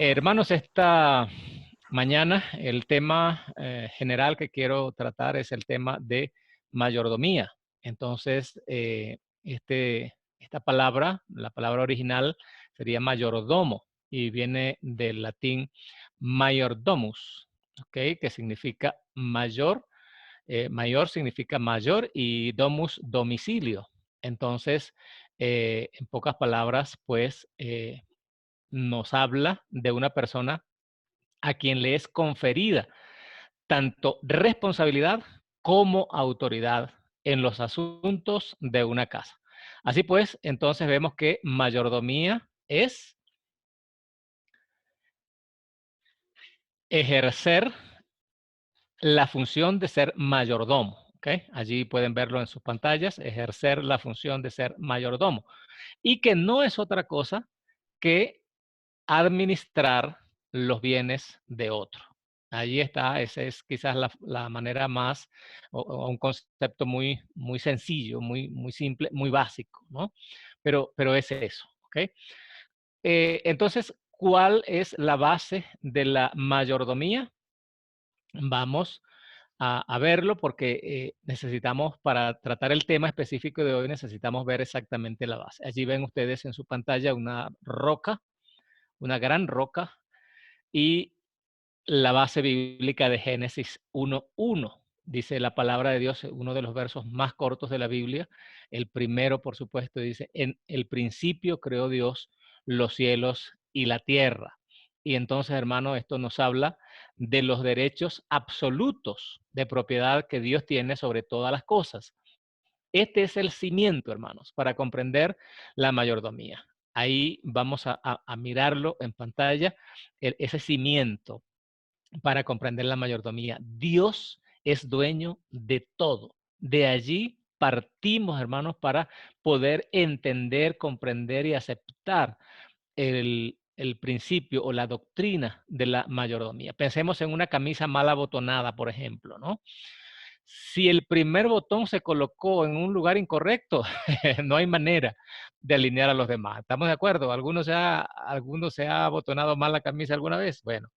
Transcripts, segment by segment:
Hermanos, esta mañana el tema general que quiero tratar es el tema de mayordomía. Entonces, esta palabra, la palabra original sería mayordomo y viene del latín majordomus, ¿ok? Que significa mayor. Mayor significa mayor y domus domicilio. Entonces, en pocas palabras, pues nos habla de una persona a quien le es conferida tanto responsabilidad como autoridad en los asuntos de una casa. Así pues, entonces vemos que mayordomía es ejercer la función de ser mayordomo. ¿Okay? Allí pueden verlo en sus pantallas, ejercer la función de ser mayordomo. Y que no es otra cosa que administrar los bienes de otro. Allí está, esa es quizás la manera más, o un concepto muy sencillo, muy simple, muy básico, ¿no? Pero es eso, ¿ok? Entonces, ¿cuál es la base de la mayordomía? Vamos a verlo porque necesitamos, para tratar el tema específico de hoy, necesitamos ver exactamente la base. Allí ven ustedes en su pantalla una roca, una gran roca, y la base bíblica de Génesis 1:1. Dice la palabra de Dios, uno de los versos más cortos de la Biblia. El primero, por supuesto, dice, en el principio creó Dios los cielos y la tierra. Y entonces, hermano, esto nos habla de los derechos absolutos de propiedad que Dios tiene sobre todas las cosas. Este es el cimiento, hermanos, para comprender la mayordomía. Ahí vamos a mirarlo en pantalla, ese cimiento para comprender la mayordomía. Dios es dueño de todo. De allí partimos, hermanos, para poder entender, comprender y aceptar el principio o la doctrina de la mayordomía. Pensemos en una camisa mal abotonada, por ejemplo, ¿no? Si el primer botón se colocó en un lugar incorrecto, no hay manera de alinear a los demás. ¿Estamos de acuerdo? ¿Alguno se ha abotonado mal la camisa alguna vez? Bueno,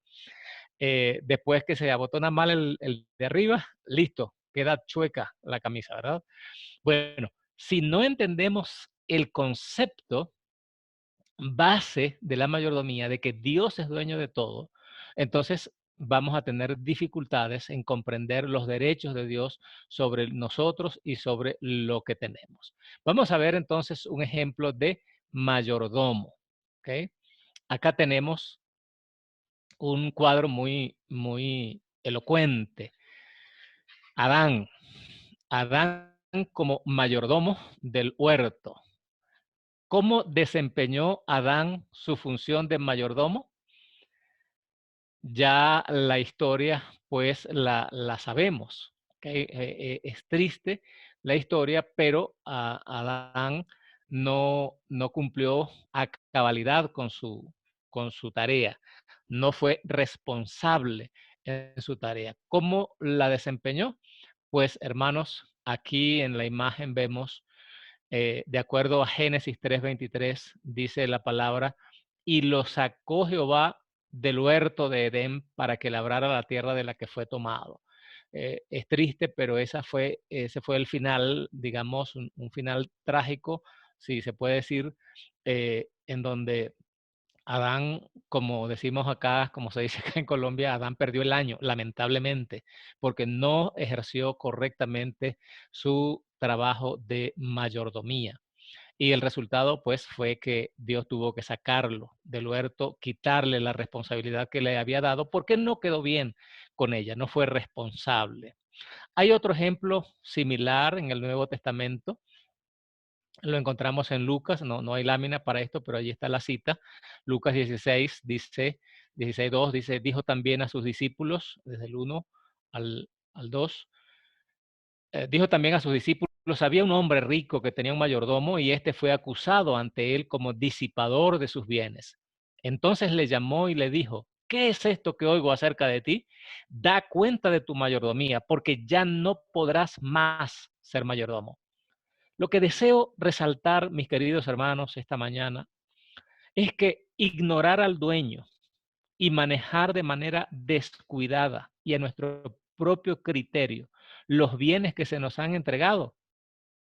después que se abotona mal el de arriba, listo, queda chueca la camisa, ¿verdad? Bueno, si no entendemos el concepto base de la mayordomía, de que Dios es dueño de todo, entonces vamos a tener dificultades en comprender los derechos de Dios sobre nosotros y sobre lo que tenemos. Vamos a ver entonces un ejemplo de mayordomo. ¿Ok? Acá tenemos un cuadro muy elocuente. Adán, Adán como mayordomo del huerto. ¿Cómo desempeñó Adán su función de mayordomo? Ya la historia, pues la sabemos. ¿Okay? Es triste la historia, pero Adán no cumplió a cabalidad con su tarea. No fue responsable en su tarea. ¿Cómo la desempeñó? Pues hermanos, aquí en la imagen vemos, de acuerdo a Génesis 3:23, dice la palabra, y lo sacó Jehová del huerto de Edén para que labrara la tierra de la que fue tomado. Es triste, pero ese fue el final, digamos, un final trágico, si se puede decir, en donde Adán, como decimos acá, como se dice acá en Colombia, Adán perdió el año, lamentablemente, porque no ejerció correctamente su trabajo de mayordomía. Y el resultado, pues, fue que Dios tuvo que sacarlo del huerto, quitarle la responsabilidad que le había dado, porque no quedó bien con ella, no fue responsable. Hay otro ejemplo similar en el Nuevo Testamento, lo encontramos en Lucas, no hay lámina para esto, pero allí está la cita. Lucas 16 dice, 16:2 dice, dijo también a sus discípulos, desde el 1 al 2, dijo también a sus discípulos, había un hombre rico que tenía un mayordomo y este fue acusado ante él como disipador de sus bienes. Entonces le llamó y le dijo, ¿qué es esto que oigo acerca de ti? Da cuenta de tu mayordomía, porque ya no podrás más ser mayordomo. Lo que deseo resaltar, mis queridos hermanos, esta mañana, es que ignorar al dueño, y manejar de manera descuidada y a nuestro propio criterio los bienes que se nos han entregado,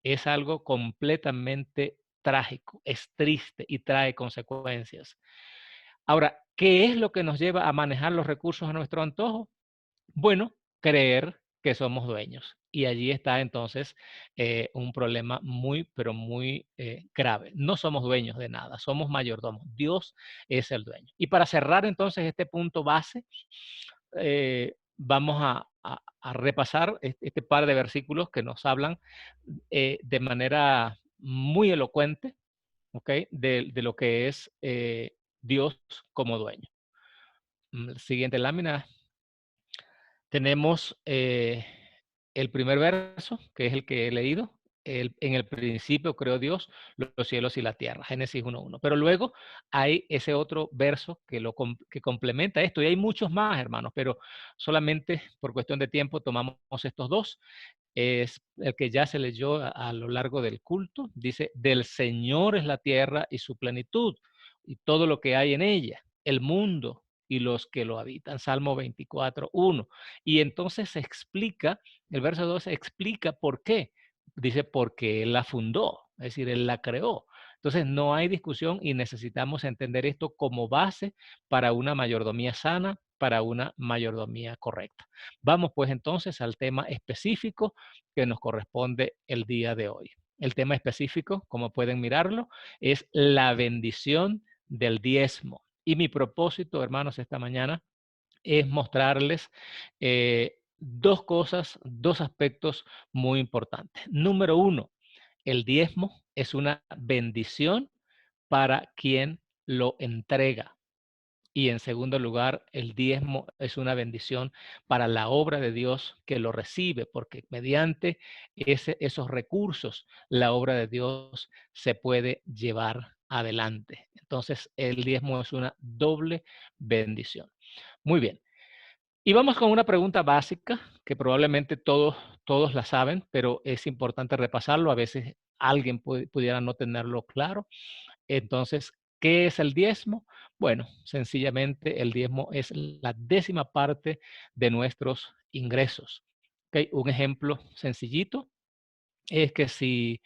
es algo completamente trágico, es triste y trae consecuencias. Ahora, ¿qué es lo que nos lleva a manejar los recursos a nuestro antojo? Bueno, creer que somos dueños. Y allí está entonces un problema muy, pero muy grave. No somos dueños de nada, somos mayordomos. Dios es el dueño. Y para cerrar entonces este punto base, vamos a repasar este par de versículos que nos hablan de manera muy elocuente, ¿ok? De lo que es Dios como dueño. Siguiente lámina. Tenemos el primer verso, que es el que he leído. En el principio creó Dios los cielos y la tierra, Génesis 1:1. Pero luego hay ese otro verso que complementa esto. Y hay muchos más, hermanos, pero solamente por cuestión de tiempo tomamos estos dos. Es el que ya se leyó a lo largo del culto. Dice, del Señor es la tierra y su plenitud, y todo lo que hay en ella, el mundo y los que lo habitan. Salmo 24:1. Y entonces se explica, el verso 2 explica por qué. Dice, porque Él la fundó, es decir, Él la creó. Entonces no hay discusión y necesitamos entender esto como base para una mayordomía sana, para una mayordomía correcta. Vamos pues entonces al tema específico que nos corresponde el día de hoy. El tema específico, como pueden mirarlo, es la bendición del diezmo. Y mi propósito, hermanos, esta mañana es mostrarles dos cosas, dos aspectos muy importantes. Número uno, el diezmo es una bendición para quien lo entrega. Y en segundo lugar, el diezmo es una bendición para la obra de Dios que lo recibe, porque mediante esos recursos la obra de Dios se puede llevar adelante. Entonces, el diezmo es una doble bendición. Muy bien. Y vamos con una pregunta básica que probablemente todos la saben, pero es importante repasarlo. A veces alguien pudiera no tenerlo claro. Entonces, ¿qué es el diezmo? Bueno, sencillamente el diezmo es la 10ª parte de nuestros ingresos. ¿Ok? Un ejemplo sencillito es que si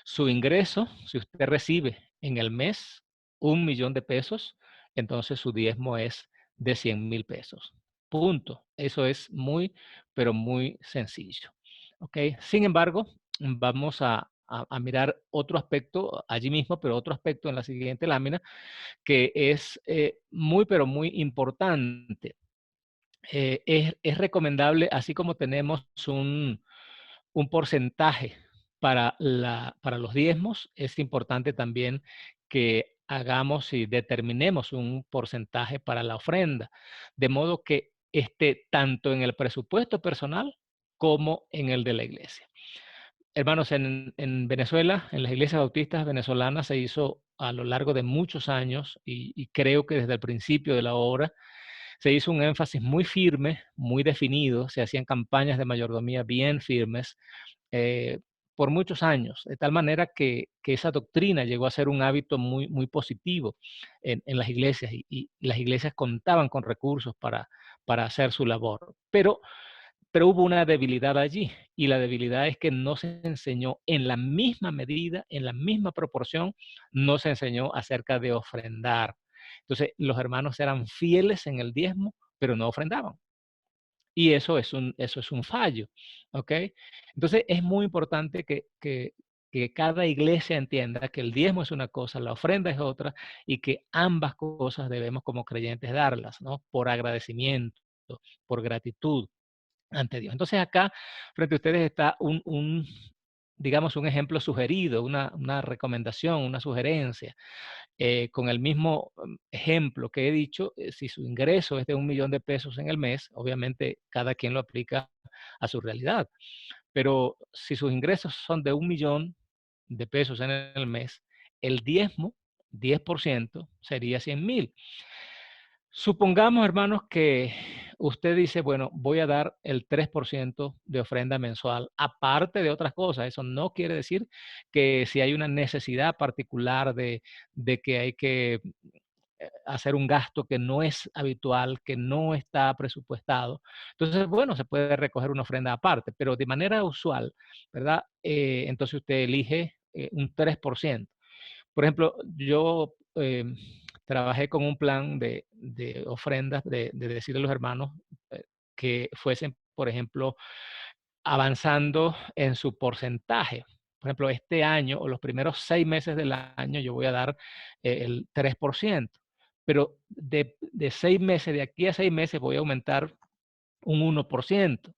su ingreso, si usted recibe en el mes 1 millón de pesos, entonces su diezmo es de 100,000 pesos. Punto. Eso es muy, pero muy sencillo. ¿Ok? Sin embargo, vamos a mirar otro aspecto allí mismo, pero otro aspecto en la siguiente lámina, que es muy, pero muy importante. Es recomendable, así como tenemos un porcentaje para los diezmos, es importante también que hagamos y determinemos un porcentaje para la ofrenda, de modo que esté tanto en el presupuesto personal como en el de la iglesia. Hermanos, en Venezuela, en las iglesias bautistas venezolanas se hizo a lo largo de muchos años y creo que desde el principio de la obra se hizo un énfasis muy firme, muy definido, se hacían campañas de mayordomía bien firmes eh, por muchos años, de tal manera que esa doctrina llegó a ser un hábito muy, muy positivo en las iglesias y las iglesias contaban con recursos para hacer su labor. Pero hubo una debilidad allí y la debilidad es que no se enseñó en la misma medida, en la misma proporción, no se enseñó acerca de ofrendar. Entonces, los hermanos eran fieles en el diezmo, pero no ofrendaban. Y eso es un fallo, ¿ok? Entonces, es muy importante que cada iglesia entienda que el diezmo es una cosa, la ofrenda es otra, y que ambas cosas debemos como creyentes darlas, ¿no? Por agradecimiento, por gratitud ante Dios. Entonces acá frente a ustedes está digamos, un ejemplo sugerido, una recomendación, una sugerencia. Con el mismo ejemplo que he dicho, si su ingreso es de 1 millón de pesos en el mes, obviamente cada quien lo aplica a su realidad. Pero si sus ingresos son de 1 millón de pesos en el mes, el diezmo, 10%, sería 100,000. Supongamos, hermanos, que usted dice, bueno, voy a dar el 3% de ofrenda mensual, aparte de otras cosas. Eso no quiere decir que si hay una necesidad particular de que hay que hacer un gasto que no es habitual, que no está presupuestado. Entonces, bueno, se puede recoger una ofrenda aparte, pero de manera usual, ¿verdad? Entonces usted elige un 3%. Por ejemplo, yo trabajé con un plan de ofrendas, de decirle a los hermanos que fuesen, por ejemplo, avanzando en su porcentaje. Por ejemplo, este año o los primeros 6 meses del año yo voy a dar el 3%, pero de 6 meses, de aquí a 6 meses voy a aumentar un 1%.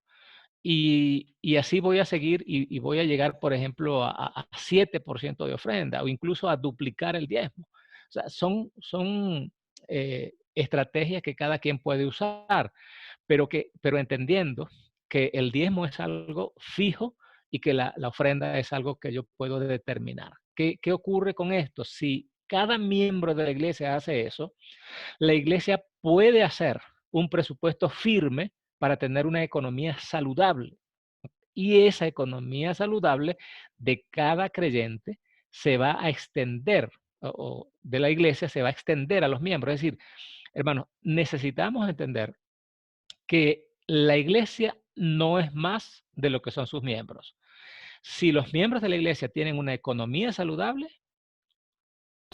Y así voy a seguir y voy a llegar, por ejemplo, a 7% de ofrenda o incluso a duplicar el diezmo. O sea, son estrategias que cada quien puede usar, pero entendiendo que el diezmo es algo fijo y que la ofrenda es algo que yo puedo determinar. ¿Qué ocurre con esto? Si cada miembro de la iglesia hace eso, la iglesia puede hacer un presupuesto firme para tener una economía saludable. Y esa economía saludable de cada creyente se va a extender, o de la iglesia se va a extender a los miembros. Es decir, hermanos, necesitamos entender que la iglesia no es más de lo que son sus miembros. Si los miembros de la iglesia tienen una economía saludable,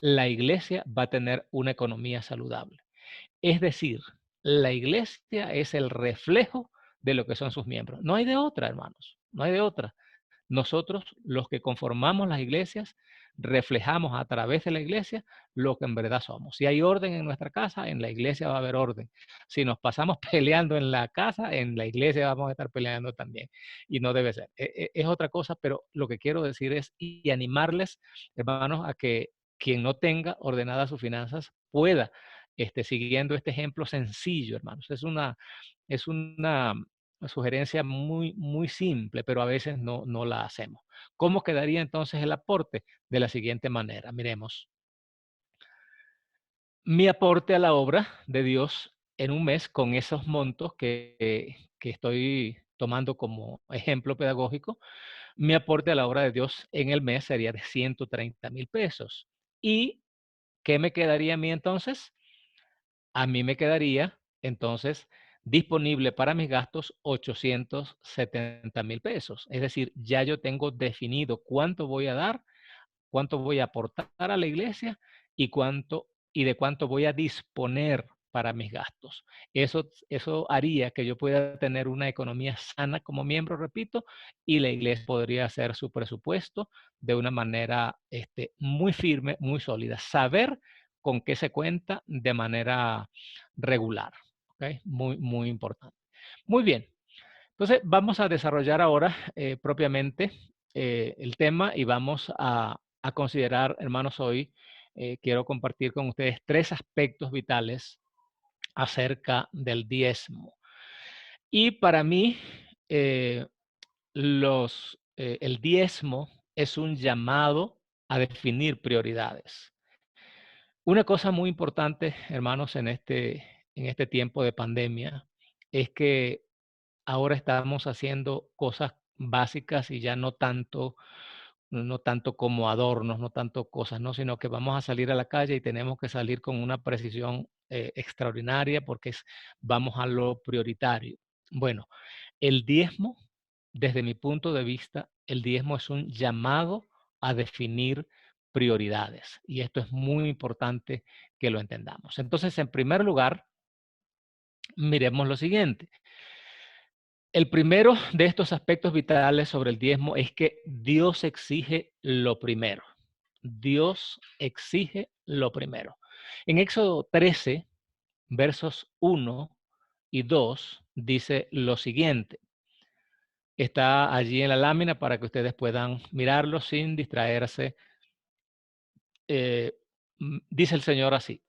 la iglesia va a tener una economía saludable. Es decir, la iglesia es el reflejo de lo que son sus miembros. No hay de otra, hermanos, no hay de otra. Nosotros, los que conformamos las iglesias, reflejamos a través de la iglesia lo que en verdad somos. Si hay orden en nuestra casa, en la iglesia va a haber orden. Si nos pasamos peleando en la casa, en la iglesia vamos a estar peleando también. Y no debe ser. Es otra cosa, pero lo que quiero decir es y animarles, hermanos, a que quien no tenga ordenadas sus finanzas pueda, siguiendo este ejemplo sencillo, hermanos. Es una sugerencia muy, muy simple, pero a veces no la hacemos. ¿Cómo quedaría entonces el aporte? De la siguiente manera, miremos. Mi aporte a la obra de Dios en un mes con esos montos que estoy tomando como ejemplo pedagógico, mi aporte a la obra de Dios en el mes sería de 130,000 pesos. ¿Y qué me quedaría a mí entonces? A mí me quedaría entonces disponible para mis gastos 870,000 pesos. Es decir, ya yo tengo definido cuánto voy a dar, cuánto voy a aportar a la iglesia y de cuánto voy a disponer para mis gastos. Eso haría que yo pueda tener una economía sana como miembro, repito, y la iglesia podría hacer su presupuesto de una manera muy firme, muy sólida. Saber con qué se cuenta de manera regular. ¿Ok? Muy, muy importante. Muy bien. Entonces, vamos a desarrollar ahora propiamente el tema y vamos a considerar, hermanos, hoy quiero compartir con ustedes 3 aspectos vitales acerca del diezmo. Y para mí, eh, el diezmo es un llamado a definir prioridades. Una cosa muy importante, hermanos, en este tiempo de pandemia, es que ahora estamos haciendo cosas básicas y ya no tanto como adornos, no tanto cosas, ¿no? Sino que vamos a salir a la calle y tenemos que salir con una precisión extraordinaria porque vamos a lo prioritario. Bueno, el diezmo, desde mi punto de vista, el diezmo es un llamado a definir prioridades y esto es muy importante que lo entendamos. Entonces, en primer lugar, miremos lo siguiente. El primero de estos aspectos vitales sobre el diezmo es que Dios exige lo primero. Dios exige lo primero. En Éxodo 13, versos 1 y 2, dice lo siguiente. Está allí en la lámina para que ustedes puedan mirarlo sin distraerse. Dice el Señor así.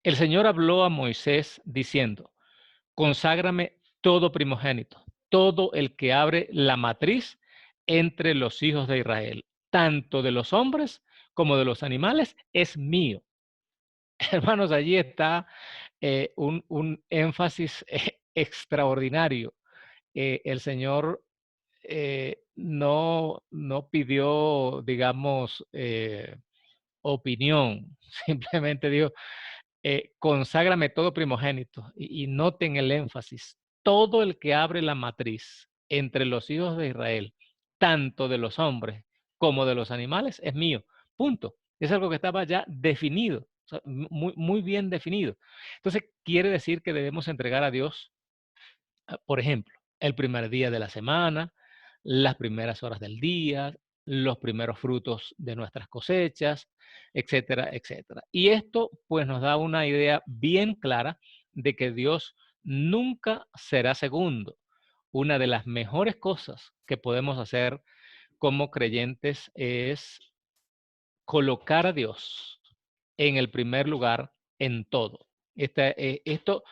El Señor habló a Moisés diciendo, conságrame todo primogénito, todo el que abre la matriz entre los hijos de Israel, tanto de los hombres como de los animales, es mío. Hermanos, allí está un énfasis extraordinario. El Señor no pidió, digamos, opinión, simplemente dijo, conságrame todo primogénito. Y noten el énfasis. Todo el que abre la matriz entre los hijos de Israel, tanto de los hombres como de los animales, es mío. Punto. Es algo que estaba ya definido, o sea, muy bien definido. Entonces, quiere decir que debemos entregar a Dios, por ejemplo, el primer día de la semana, las primeras horas del día, los primeros frutos de nuestras cosechas, etcétera, etcétera. Y esto pues nos da una idea bien clara de que Dios nunca será segundo. Una de las mejores cosas que podemos hacer como creyentes es colocar a Dios en el primer lugar en todo. Esto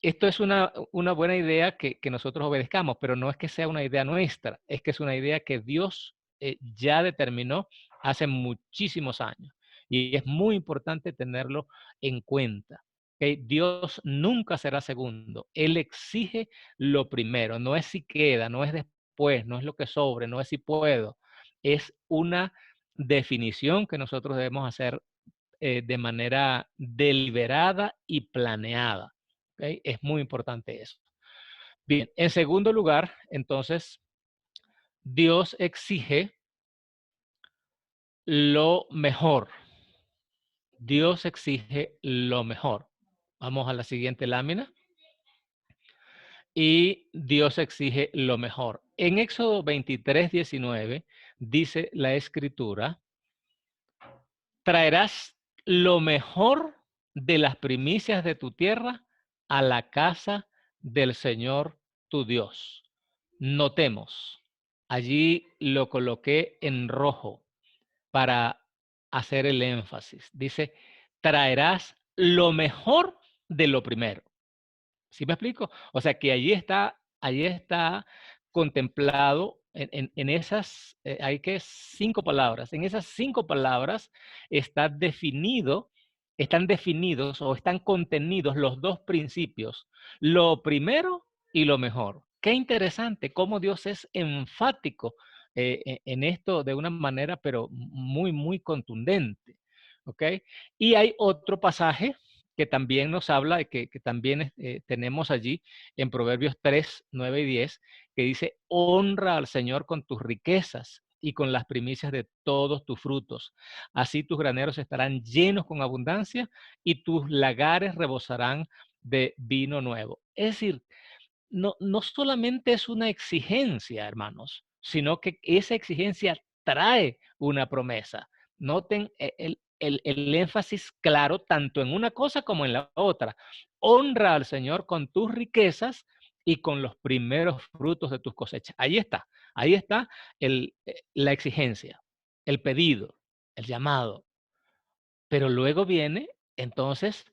es una buena idea que nosotros obedezcamos, pero no es que sea una idea nuestra, es que es una idea que Dios ya determinó hace muchísimos años. Y es muy importante tenerlo en cuenta. ¿Okay? Dios nunca será segundo. Él exige lo primero. No es si queda, no es después, no es lo que sobre, no es si puedo. Es una definición que nosotros debemos hacer de manera deliberada y planeada. ¿Okay? Es muy importante eso. Bien, en segundo lugar, entonces, Dios exige lo mejor. Dios exige lo mejor. Vamos a la siguiente lámina. Y Dios exige lo mejor. En Éxodo 23:19 dice la Escritura, traerás lo mejor de las primicias de tu tierra a la casa del Señor tu Dios. Notemos, allí lo coloqué en rojo para hacer el énfasis. Dice, traerás lo mejor de lo primero. ¿Sí me explico? O sea que allí está contemplado en esas, hay que 5 palabras. En esas 5 palabras está definido, están definidos o están contenidos los dos principios, lo primero y lo mejor. Qué interesante cómo Dios es enfático en esto de una manera, pero muy contundente. ¿Ok? Y hay otro pasaje que también nos habla, que también tenemos allí en Proverbios 3, 9 y 10, que dice, honra al Señor con tus riquezas y con las primicias de todos tus frutos. Así tus graneros estarán llenos con abundancia y tus lagares rebosarán de vino nuevo. Es decir, no solamente es una exigencia, hermanos, sino que esa exigencia trae una promesa. Noten el énfasis claro tanto en una cosa como en la otra. Honra al Señor con tus riquezas y con los primeros frutos de tus cosechas. Ahí está la exigencia, el pedido, el llamado. Pero luego viene entonces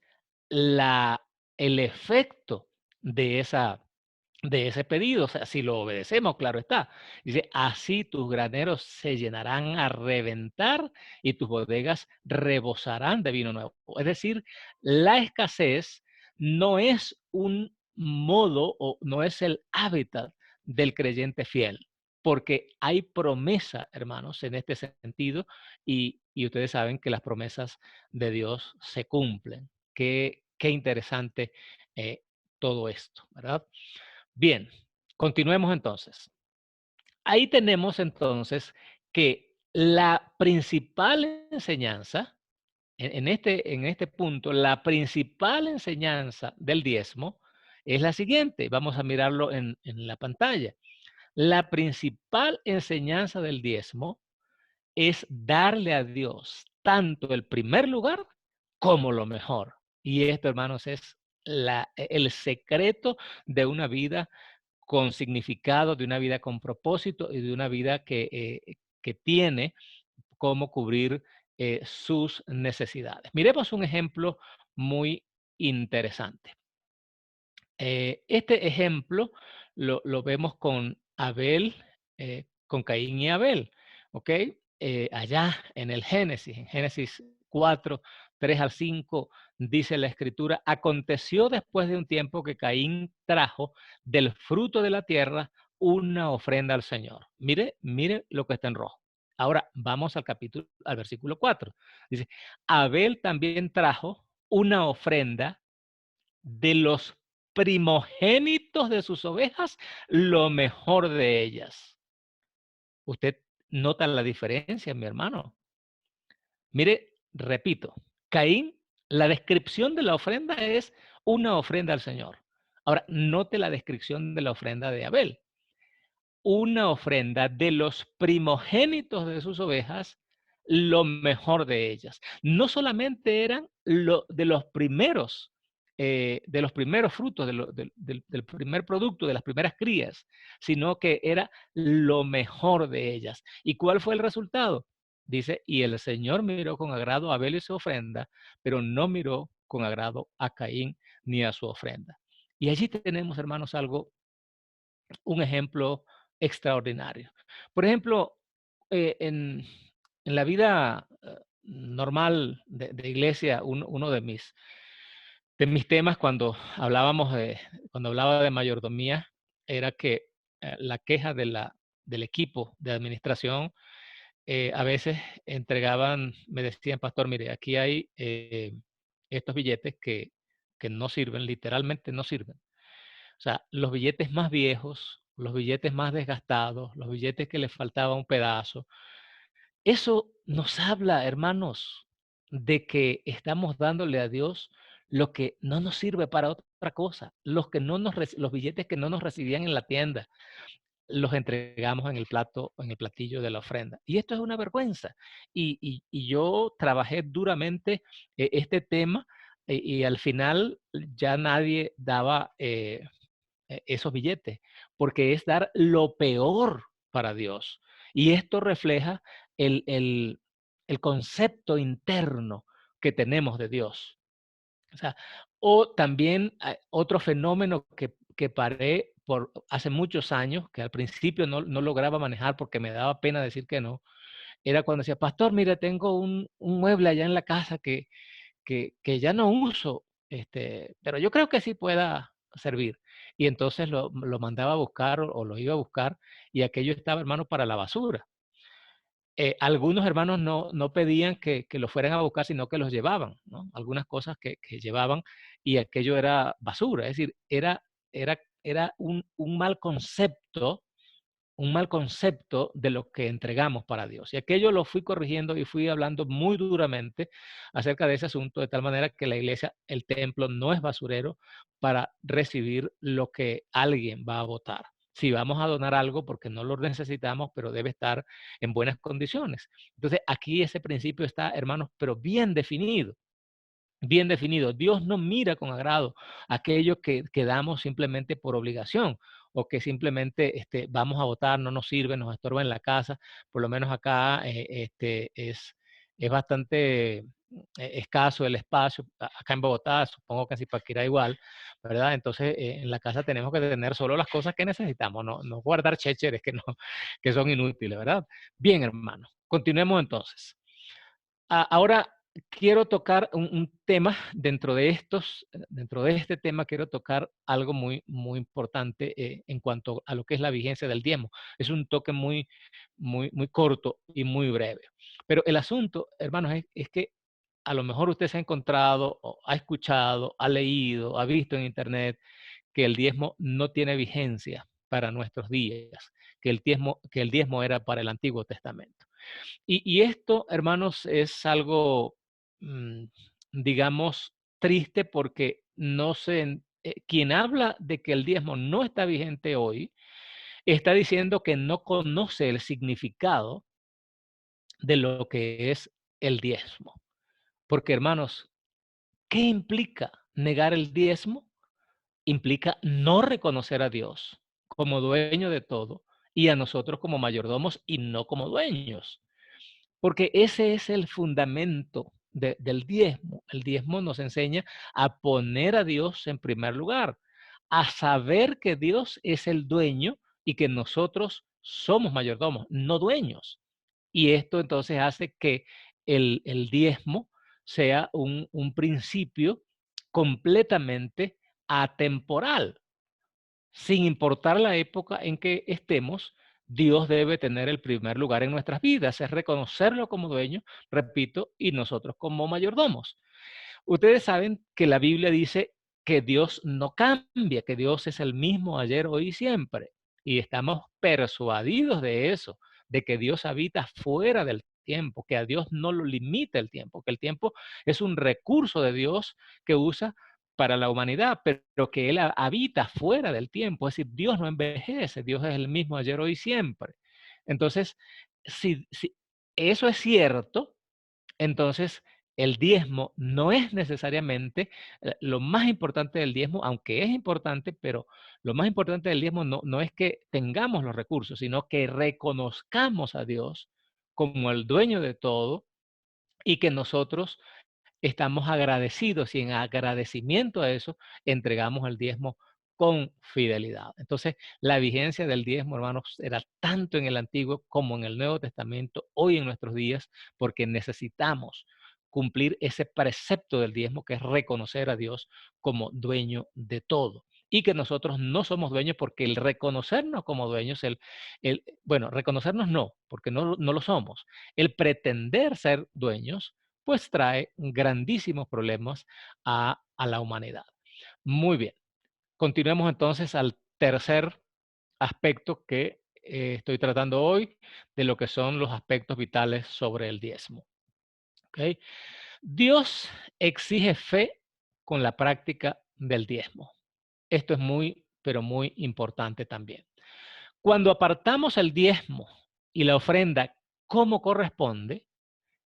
la, el efecto de ese pedido, o sea, si lo obedecemos, claro está. Dice, así tus graneros se llenarán a reventar y tus bodegas rebosarán de vino nuevo. Es decir, la escasez no es un modo o no es el hábitat del creyente fiel, porque hay promesa, hermanos, en este sentido, y ustedes saben que las promesas de Dios se cumplen. Qué interesante todo esto, ¿verdad? Bien, continuemos entonces. Ahí tenemos entonces que la principal enseñanza, en este punto, la principal enseñanza del diezmo es la siguiente. Vamos a mirarlo en la pantalla. La principal enseñanza del diezmo es darle a Dios tanto el primer lugar como lo mejor. Y esto, hermanos, es el secreto de una vida con significado, de una vida con propósito y de una vida que tiene cómo cubrir sus necesidades. Miremos un ejemplo muy interesante. Este ejemplo lo vemos con Abel, con Caín y Abel, ¿ok? Allá en Génesis 4, 3 al 5, dice la escritura, aconteció después de un tiempo que Caín trajo del fruto de la tierra una ofrenda al Señor. Mire lo que está en rojo. Ahora vamos al versículo 4. Dice, Abel también trajo una ofrenda de los primogénitos de sus ovejas, lo mejor de ellas. Usted nota la diferencia, mi hermano. Mire, repito, Caín, la descripción de la ofrenda es una ofrenda al Señor. Ahora, note la descripción de la ofrenda de Abel. Una ofrenda de los primogénitos de sus ovejas, lo mejor de ellas. No solamente eran de los primeros frutos, del primer producto, de las primeras crías, sino que era lo mejor de ellas. ¿Y cuál fue el resultado? Dice, y el Señor miró con agrado a Abel y su ofrenda, pero no miró con agrado a Caín ni a su ofrenda. Y allí tenemos, hermanos, un ejemplo extraordinario. Por ejemplo, en la vida normal de iglesia, uno de mis temas cuando hablaba de mayordomía era que la queja del equipo de administración a veces me decían, pastor, mire, aquí hay estos billetes que no sirven, literalmente no sirven. O sea, los billetes más viejos, los billetes más desgastados, los billetes que les faltaba un pedazo. Eso nos habla, hermanos, de que estamos dándole a Dios lo que no nos sirve para otra cosa. Los billetes que no nos recibían en la tienda, los entregamos en el platillo de la ofrenda. Y esto es una vergüenza. Y yo trabajé duramente este tema y al final ya nadie daba esos billetes, porque es dar lo peor para Dios. Y esto refleja el, el, el concepto interno que tenemos de Dios. O sea, o también otro fenómeno que paré por hace muchos años, que al principio no lograba manejar porque me daba pena decir que no, era cuando decía, pastor, mire, tengo un mueble allá en la casa que ya no uso, pero yo creo que sí pueda servir. Y entonces lo mandaba a buscar o lo iba a buscar y aquello estaba, hermano, para la basura. Algunos hermanos no pedían que lo fueran a buscar, sino que los llevaban, ¿no? Algunas cosas que llevaban y aquello era basura. Es decir, era un mal concepto de lo que entregamos para Dios. Y aquello lo fui corrigiendo y fui hablando muy duramente acerca de ese asunto, de tal manera que la iglesia, el templo, no es basurero para recibir lo que alguien va a votar. Si vamos a donar algo porque no lo necesitamos, pero debe estar en buenas condiciones. Entonces, aquí ese principio está, hermanos, pero bien definido. Bien definido. Dios no mira con agrado aquello que damos simplemente por obligación o que simplemente vamos a votar, no nos sirve, nos estorba en la casa. Por lo menos acá es bastante escaso el espacio. Acá en Bogotá, supongo que en Zipaquirá igual, ¿verdad? Entonces, en la casa tenemos que tener solo las cosas que necesitamos, no guardar chécheres que son inútiles, ¿verdad? Bien, hermano. Continuemos entonces. Ahora quiero tocar un tema dentro de este tema quiero tocar algo muy, muy importante en cuanto a lo que es la vigencia del diezmo. Es un toque muy, muy, muy corto y muy breve. Pero el asunto, hermanos, es que a lo mejor usted se ha encontrado, o ha escuchado, ha leído, ha visto en internet que el diezmo no tiene vigencia para nuestros días, que el diezmo era para el Antiguo Testamento. Y esto, hermanos, es algo, mm, digamos, triste porque no se, quien habla de que el diezmo no está vigente hoy, está diciendo que no conoce el significado de lo que es el diezmo. Porque, hermanos, ¿qué implica negar el diezmo? Implica no reconocer a Dios como dueño de todo y a nosotros como mayordomos y no como dueños. Porque ese es el fundamento del diezmo. El diezmo nos enseña a poner a Dios en primer lugar, a saber que Dios es el dueño y que nosotros somos mayordomos, no dueños. Y esto entonces hace que el diezmo sea un principio completamente atemporal. Sin importar la época en que estemos, Dios debe tener el primer lugar en nuestras vidas, es reconocerlo como dueño, repito, y nosotros como mayordomos. Ustedes saben que la Biblia dice que Dios no cambia, que Dios es el mismo ayer, hoy y siempre. Y estamos persuadidos de eso, de que Dios habita fuera del tiempo, que a Dios no lo limita el tiempo, que el tiempo es un recurso de Dios que usa para la humanidad, pero que Él habita fuera del tiempo. Es decir, Dios no envejece, Dios es el mismo ayer, hoy y siempre. Entonces, si eso es cierto, entonces, el diezmo no es necesariamente lo más importante del diezmo, aunque es importante, pero lo más importante del diezmo no es que tengamos los recursos, sino que reconozcamos a Dios como el dueño de todo y que nosotros estamos agradecidos y en agradecimiento a eso entregamos el diezmo con fidelidad. Entonces, la vigencia del diezmo, hermanos, era tanto en el Antiguo como en el Nuevo Testamento, hoy en nuestros días, porque necesitamos cumplir ese precepto del diezmo, que es reconocer a Dios como dueño de todo. Y que nosotros no somos dueños porque el reconocernos como dueños, bueno, reconocernos no, porque no lo somos. El pretender ser dueños pues trae grandísimos problemas a la humanidad. Muy bien, continuemos entonces al tercer aspecto que estoy tratando hoy, de lo que son los aspectos vitales sobre el diezmo. ¿Ok? Dios exige fe con la práctica del diezmo. Esto es muy, pero muy importante también. Cuando apartamos el diezmo y la ofrenda como corresponde,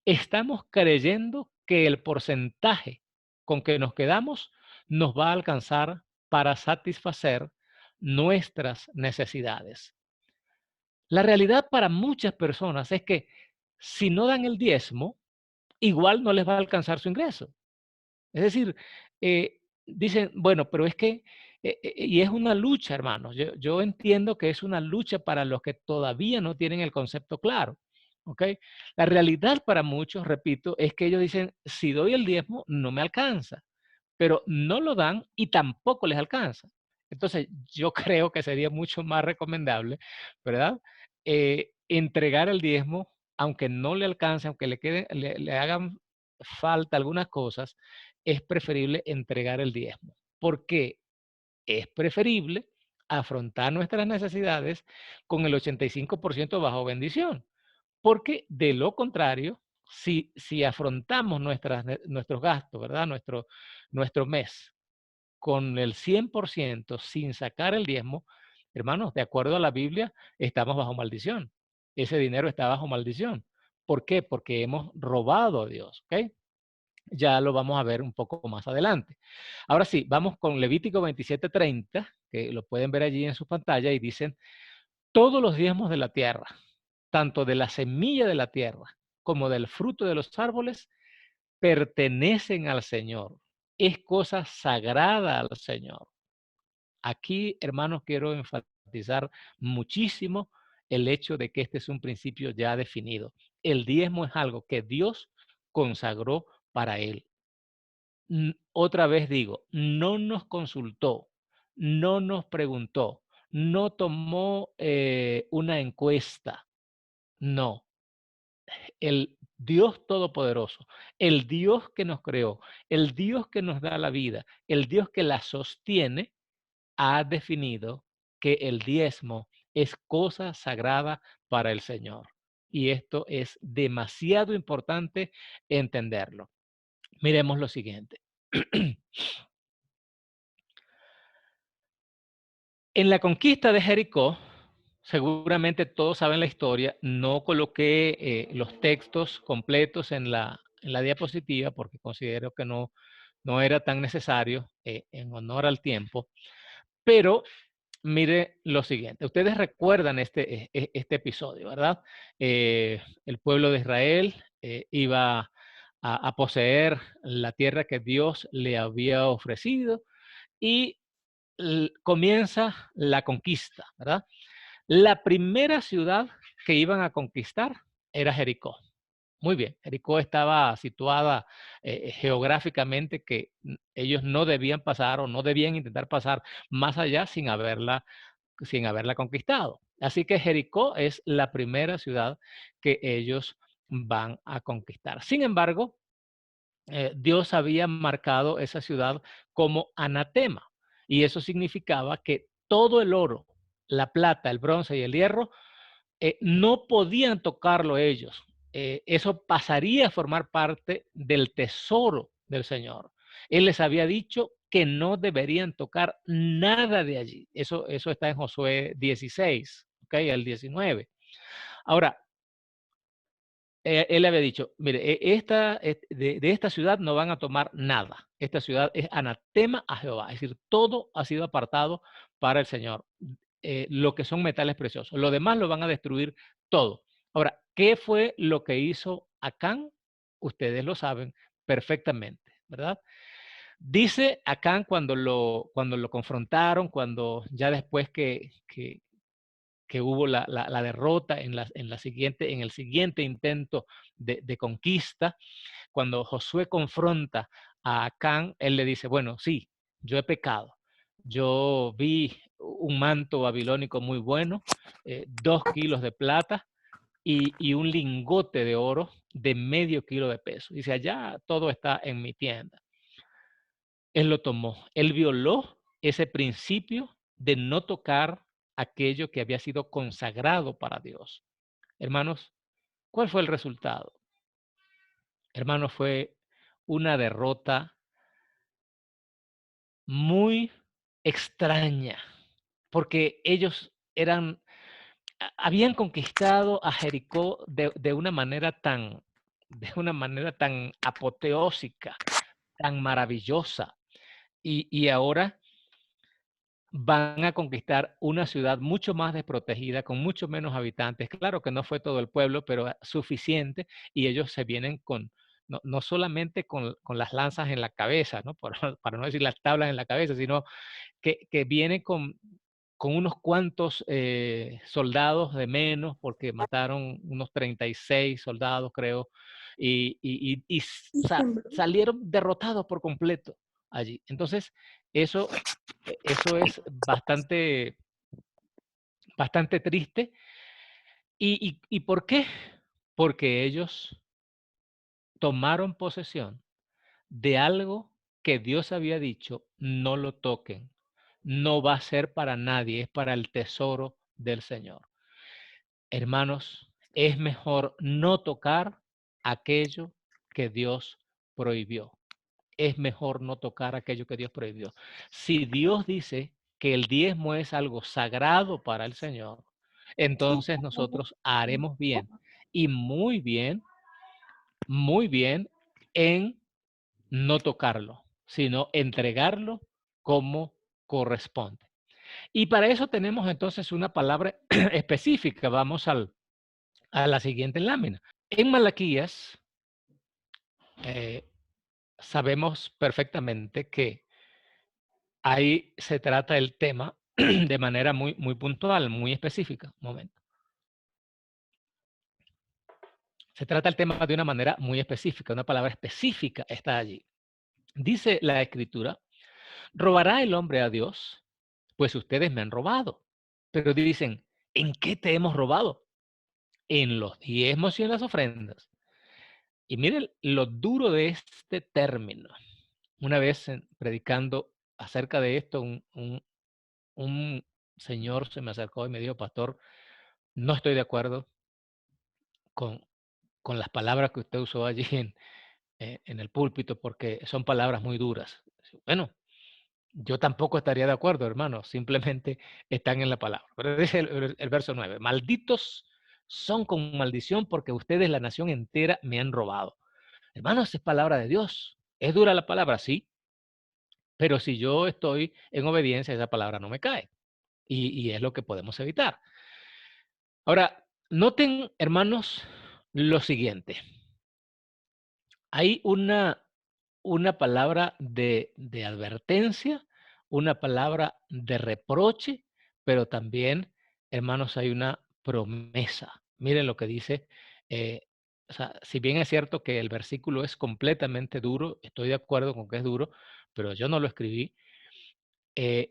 estamos creyendo que el porcentaje con que nos quedamos nos va a alcanzar para satisfacer nuestras necesidades. La realidad para muchas personas es que si no dan el diezmo, igual no les va a alcanzar su ingreso. Es decir, dicen, bueno, pero es que, y es una lucha, hermanos. Yo entiendo que es una lucha para los que todavía no tienen el concepto claro. ¿Ok? La realidad para muchos, repito, es que ellos dicen, si doy el diezmo, no me alcanza, pero no lo dan y tampoco les alcanza. Entonces, yo creo que sería mucho más recomendable, ¿verdad? Entregar el diezmo, aunque no le alcance, aunque le hagan falta algunas cosas, es preferible entregar el diezmo. ¿Por qué? Es preferible afrontar nuestras necesidades con el 85% bajo bendición. Porque de lo contrario, si afrontamos nuestros gastos, ¿verdad? Nuestro mes con el 100% sin sacar el diezmo, hermanos, de acuerdo a la Biblia, estamos bajo maldición. Ese dinero está bajo maldición. ¿Por qué? Porque hemos robado a Dios, ¿ok? Ya lo vamos a ver un poco más adelante. Ahora sí, vamos con Levítico 27:30, que lo pueden ver allí en su pantalla, y dicen, todos los diezmos de la tierra, tanto de la semilla de la tierra como del fruto de los árboles, pertenecen al Señor. Es cosa sagrada al Señor. Aquí, hermanos, quiero enfatizar muchísimo el hecho de que este es un principio ya definido. El diezmo es algo que Dios consagró para él. Otra vez digo, no nos consultó, no nos preguntó, no tomó una encuesta. No, el Dios Todopoderoso, el Dios que nos creó, el Dios que nos da la vida, el Dios que la sostiene, ha definido que el diezmo es cosa sagrada para el Señor. Y esto es demasiado importante entenderlo. Miremos lo siguiente. En la conquista de Jericó, seguramente todos saben la historia, no coloqué los textos completos en la diapositiva porque considero que no era tan necesario en honor al tiempo, pero mire lo siguiente, ustedes recuerdan este episodio, ¿verdad? El pueblo de Israel iba a poseer la tierra que Dios le había ofrecido y comienza la conquista, ¿verdad? La primera ciudad que iban a conquistar era Jericó. Muy bien, Jericó estaba situada geográficamente que ellos no debían pasar o no debían intentar pasar más allá sin haberla conquistado. Así que Jericó es la primera ciudad que ellos van a conquistar. Sin embargo, Dios había marcado esa ciudad como anatema. Y eso significaba que todo el oro, la plata, el bronce y el hierro no podían tocarlo ellos. Eso pasaría a formar parte del tesoro del Señor. Él les había dicho que no deberían tocar nada de allí. Eso está en Josué 16, ¿ok? El 19. Ahora, él le había dicho, mire, de esta ciudad no van a tomar nada. Esta ciudad es anatema a Jehová. Es decir, todo ha sido apartado para el Señor. Lo que son metales preciosos. Lo demás lo van a destruir todo. Ahora, ¿qué fue lo que hizo Acán? Ustedes lo saben perfectamente, ¿verdad? Dice Acán cuando lo confrontaron, cuando ya después que hubo la derrota en el siguiente intento de conquista, cuando Josué confronta a Acán, él le dice, bueno, sí, yo he pecado. Yo vi un manto babilónico muy bueno, 2 kilos de plata y un lingote de oro de medio kilo de peso. Dice, allá todo está en mi tienda. Él lo tomó. Él violó ese principio de no tocar aquello que había sido consagrado para Dios. Hermanos, ¿cuál fue el resultado? Hermanos, fue una derrota muy extraña, porque ellos habían conquistado a Jericó de una manera tan apoteósica, tan maravillosa, y ahora van a conquistar una ciudad mucho más desprotegida, con mucho menos habitantes. Claro que no fue todo el pueblo, pero suficiente, y ellos se vienen no solamente con las lanzas en la cabeza, ¿no? Para no decir las tablas en la cabeza, sino que vienen con unos cuantos soldados de menos, porque mataron unos 36 soldados, creo, y salieron derrotados por completo allí. Entonces, eso eso es bastante triste. ¿Y por qué? Porque ellos tomaron posesión de algo que Dios había dicho, no lo toquen, no va a ser para nadie, es para el tesoro del Señor. Hermanos, es mejor no tocar aquello que Dios prohibió. Es mejor no tocar aquello que Dios prohibió. Si Dios dice que el diezmo es algo sagrado para el Señor, entonces nosotros haremos bien y muy bien en no tocarlo, sino entregarlo como corresponde. Y para eso tenemos entonces una palabra específica. Vamos a la siguiente lámina. En Malaquías eh, sabemos perfectamente que ahí se trata el tema de manera muy puntual, muy específica. Un momento. Se trata el tema de una manera muy específica, una palabra específica está allí. Dice la Escritura, ¿robará el hombre a Dios? Pues ustedes me han robado. Pero dicen, ¿en qué te hemos robado? En los diezmos y en las ofrendas. Y miren lo duro de este término. Una vez predicando acerca de esto, un señor se me acercó y me dijo, pastor, no estoy de acuerdo con, con las palabras que usted usó allí en el púlpito porque son palabras muy duras. Bueno, yo tampoco estaría de acuerdo, hermano, simplemente están en la palabra. Pero dice el verso 9, malditos son con maldición porque ustedes, la nación entera, me han robado. Hermanos, es palabra de Dios. ¿Es dura la palabra? Sí, pero si yo estoy en obediencia, esa palabra no me cae. Y es lo que podemos evitar. Ahora, noten, hermanos, lo siguiente. Hay una palabra de advertencia, una palabra de reproche, pero también, hermanos, hay una promesa. Miren lo que dice. eh, o sea, si bien es cierto que el versículo es completamente duro, estoy de acuerdo con que es duro, pero yo no lo escribí.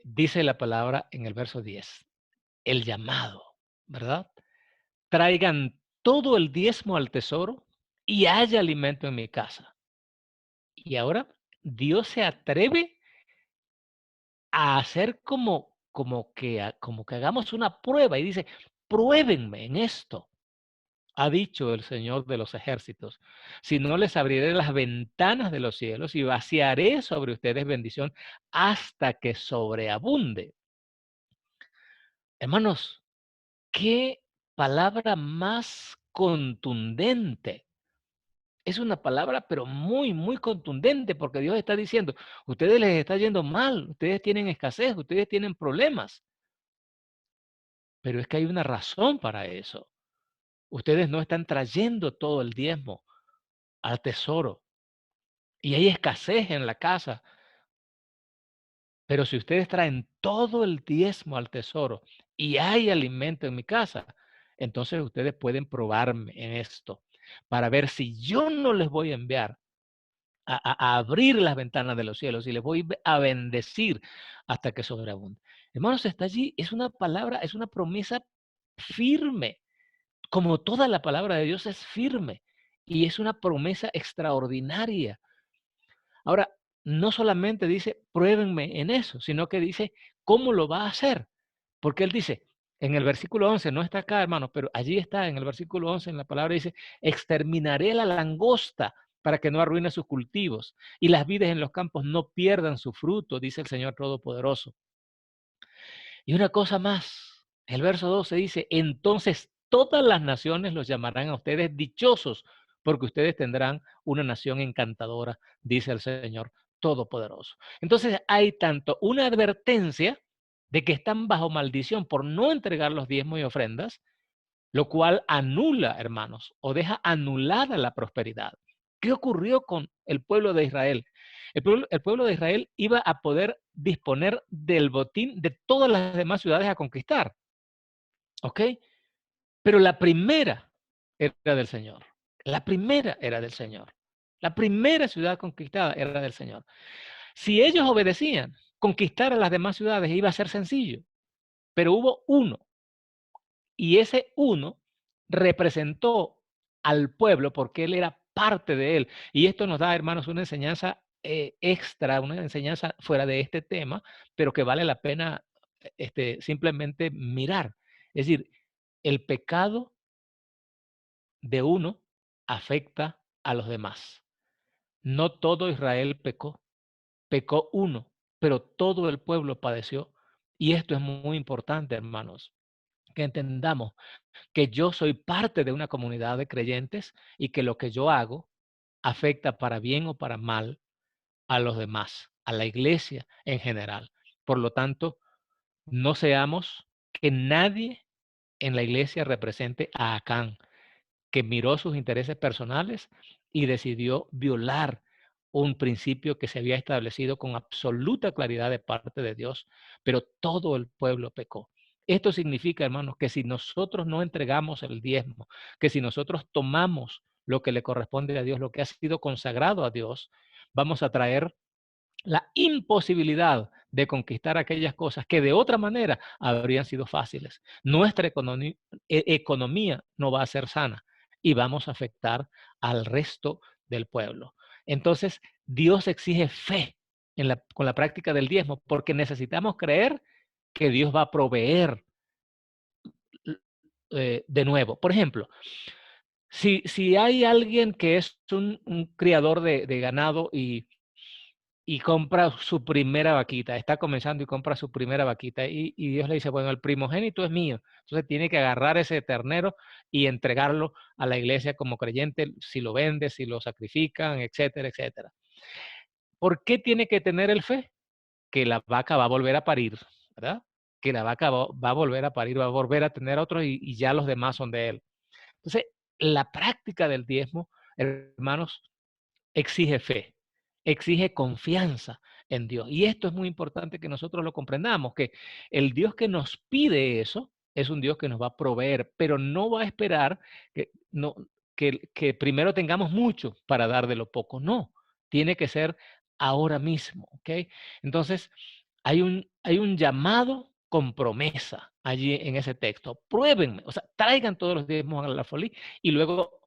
Dice la palabra en el verso 10, el llamado, ¿verdad? Traigan todo el diezmo al tesoro y haya alimento en mi casa. Y ahora Dios se atreve a hacer como que hagamos una prueba y dice, pruébenme en esto, ha dicho el Señor de los ejércitos. Si no, les abriré las ventanas de los cielos y vaciaré sobre ustedes bendición hasta que sobreabunde. Hermanos, qué palabra más contundente. Es una palabra, pero muy, muy contundente, porque Dios está diciendo, ustedes les está yendo mal, ustedes tienen escasez, ustedes tienen problemas, pero es que hay una razón para eso. Ustedes no están trayendo todo el diezmo al tesoro y hay escasez en la casa, pero si ustedes traen todo el diezmo al tesoro y hay alimento en mi casa, entonces ustedes pueden probarme en esto para ver si yo no les voy a enviar a abrir las ventanas de los cielos y les voy a bendecir hasta que sobreabunde. Hermanos, está allí, es una palabra, es una promesa firme, como toda la palabra de Dios es firme y es una promesa extraordinaria. Ahora, no solamente dice, pruébenme en eso, sino que dice, ¿cómo lo va a hacer? Porque él dice, en el versículo 11, no está acá, hermano, pero allí está, en el versículo 11, en la palabra dice, exterminaré la langosta para que no arruine sus cultivos y las vides en los campos no pierdan su fruto, dice el Señor Todopoderoso. Y una cosa más, el verso 12 dice, entonces todas las naciones los llamarán a ustedes dichosos, porque ustedes tendrán una nación encantadora, dice el Señor Todopoderoso. Entonces hay tanto una advertencia de que están bajo maldición por no entregar los diezmos y ofrendas, lo cual anula, hermanos, o deja anulada la prosperidad. ¿Qué ocurrió con el pueblo de Israel? El pueblo de Israel iba a poder disponer del botín de todas las demás ciudades a conquistar, ¿ok? Pero la primera era del Señor. La primera era del Señor. La primera ciudad conquistada era del Señor. Si ellos obedecían, conquistar a las demás ciudades iba a ser sencillo, pero hubo uno y ese uno representó al pueblo porque él era parte de él. Y esto nos da, hermanos, una enseñanza extra, una enseñanza fuera de este tema, pero que vale la pena simplemente mirar. Es decir, el pecado de uno afecta a los demás. No todo Israel pecó, pecó uno, pero todo el pueblo padeció. Y esto es muy importante, hermanos, que entendamos que yo soy parte de una comunidad de creyentes y que lo que yo hago afecta para bien o para mal a los demás, a la iglesia en general. Por lo tanto, no seamos que nadie en la iglesia represente a Acán, que miró sus intereses personales y decidió violar un principio que se había establecido con absoluta claridad de parte de Dios, pero todo el pueblo pecó. Esto significa, hermanos, que si nosotros no entregamos el diezmo, que si nosotros tomamos lo que le corresponde a Dios, lo que ha sido consagrado a Dios, vamos a traer la imposibilidad de conquistar aquellas cosas que de otra manera habrían sido fáciles. Nuestra economía no va a ser sana y vamos a afectar al resto del pueblo. Entonces, Dios exige fe con la práctica del diezmo porque necesitamos creer que Dios va a proveer de nuevo. Por ejemplo, si hay alguien que es un criador de ganado y compra su primera vaquita, está comenzando y compra su primera vaquita y Dios le dice, bueno, el primogénito es mío, entonces tiene que agarrar ese ternero y entregarlo a la iglesia como creyente, si lo vende, si lo sacrifican, etcétera, etcétera. ¿Por qué tiene que tener el fe? Que la vaca va a volver a parir, ¿verdad? Que la vaca va a volver a parir, va a volver a tener otros y ya los demás son de él. Entonces, la práctica del diezmo, hermanos, exige fe, exige confianza en Dios. Y esto es muy importante que nosotros lo comprendamos, que el Dios que nos pide eso es un Dios que nos va a proveer, pero no va a esperar que, no, que primero tengamos mucho para dar de lo poco. No, tiene que ser ahora mismo, ¿ok? Entonces, hay un llamado con promesa allí en ese texto. Pruébenme, o sea, traigan todos los diezmos a la folía y luego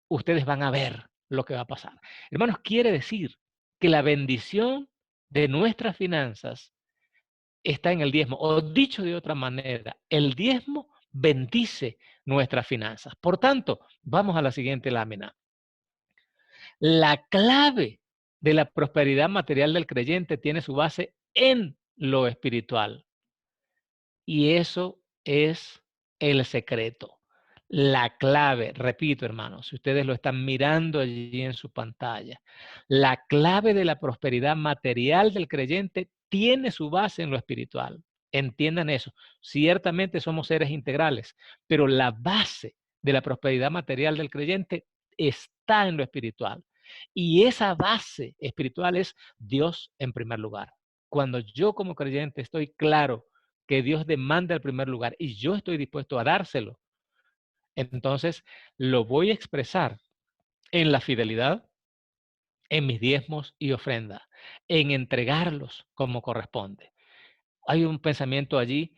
ustedes van a ver lo que va a pasar. Hermanos, quiere decir que la bendición de nuestras finanzas está en el diezmo. O dicho de otra manera, el diezmo bendice nuestras finanzas. Por tanto, vamos a la siguiente lámina. La clave de la prosperidad material del creyente tiene su base en lo espiritual. Y eso es el secreto. La clave, repito, hermanos, si ustedes lo están mirando allí en su pantalla, la clave de la prosperidad material del creyente tiene su base en lo espiritual. Entiendan eso. Ciertamente somos seres integrales, pero la base de la prosperidad material del creyente está en lo espiritual. Y esa base espiritual es Dios en primer lugar. Cuando yo como creyente estoy claro que Dios demanda el primer lugar y yo estoy dispuesto a dárselo, entonces lo voy a expresar en la fidelidad, en mis diezmos y ofrendas, en entregarlos como corresponde. Hay un pensamiento allí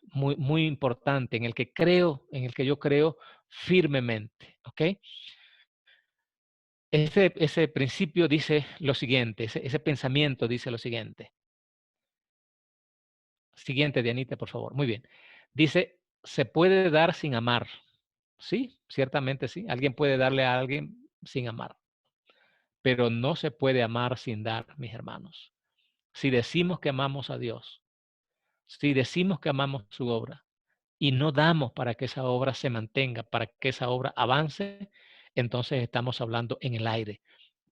muy importante en el que creo, en el que yo creo firmemente, ¿ok? Ese principio dice lo siguiente, ese pensamiento dice lo siguiente. Siguiente, Dianita, por favor. Muy bien. Dice, se puede dar sin amar. Sí, ciertamente sí. Alguien puede darle a alguien sin amar, pero no se puede amar sin dar, mis hermanos. Si decimos que amamos a Dios, si decimos que amamos su obra y no damos para que esa obra se mantenga, para que esa obra avance, entonces estamos hablando en el aire,